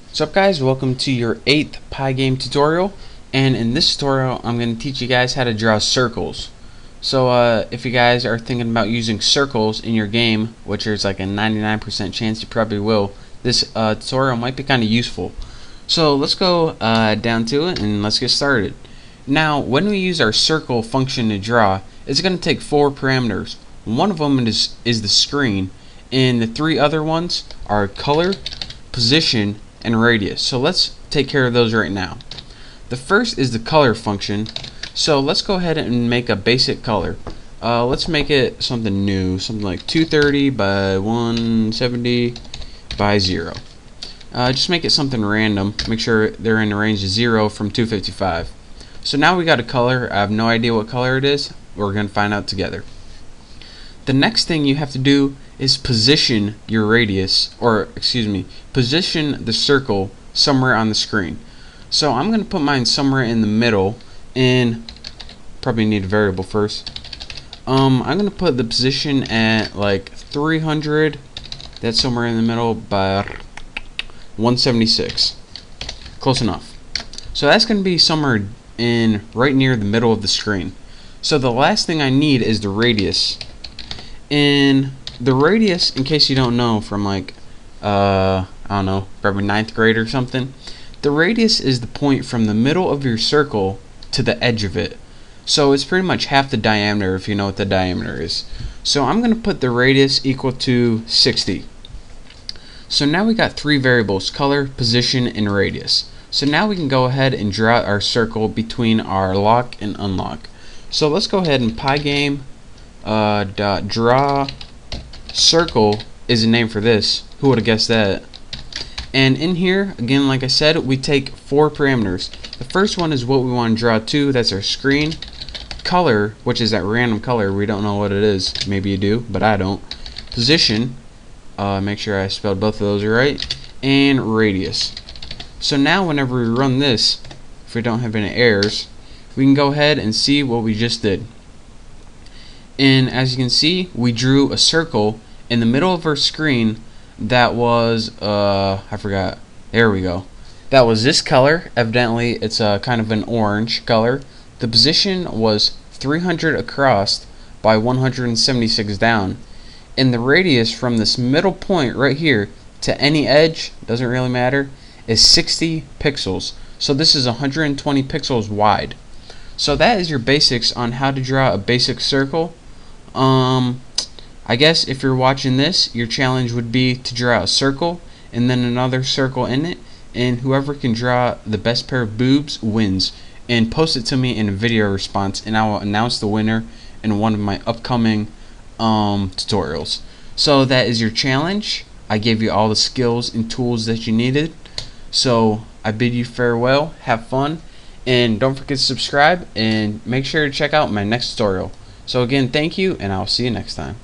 What's up guys, welcome to your 8th pie game tutorial, and in this tutorial I'm going to teach you guys how to draw circles. So if you guys are thinking about using circles in your game, which there's like a 99% chance you probably will, this tutorial might be kind of useful. So let's go down to it and let's get started. Now when we use our circle function to draw, it's going to take 4 parameters. One of them is the screen, and the 3 other ones are color, position, and radius. So let's take care of those right now. The first is the color function. So let's go ahead and make a basic color. Let's make it something new, something like 230 by 170 by 0. Just make it something random. Make sure they're in the range of 0 from 255. So now we got a color. I have no idea what color it is. We're going to find out together. The next thing you have to do is position your radius, or excuse me, position the circle somewhere on the screen. So I'm going to put mine somewhere in the middle, and probably need a variable first. I'm going to put the position at like 300, that's somewhere in the middle, by 176. Close enough. So that's going to be somewhere in right near the middle of the screen. So the last thing I need is the radius. And the radius, in case you don't know from like I don't know, probably 9th grade or something, the radius is the point from the middle of your circle to the edge of it. So it's pretty much half the diameter, if you know what the diameter is. So I'm going to put the radius equal to 60. So now we got 3 variables: color, position, and radius. So now we can go ahead and draw our circle between our lock and unlock. So let's go ahead and pygame dot draw circle is a name for this. Who would have guessed that? And in here, again, like I said, we take 4 parameters. The first one is what we want to draw to. That's our screen. Color, which is that random color. We don't know what it is. Maybe you do, but I don't. Position. Make sure I spelled both of those right. And radius. So now whenever we run this, if we don't have any errors, we can go ahead and see what we just did. And as you can see, we drew a circle in the middle of our screen that was I forgot. There we go. That was this color. Evidently it's kind of an orange color. The position was 300 across by 176 down, and the radius from this middle point right here to any edge, doesn't really matter, is 60 pixels. So this is 120 pixels wide. So that is your basics on how to draw a basic circle. I guess if you're watching this, your challenge would be to draw a circle and then another circle in it, and whoever can draw the best pair of boobs wins. And post it to me in a video response, and I will announce the winner in one of my upcoming tutorials. So that is your challenge. I gave you all the skills and tools that you needed. So I bid you farewell, have fun, and don't forget to subscribe, and make sure to check out my next tutorial. So again, thank you, and I'll see you next time.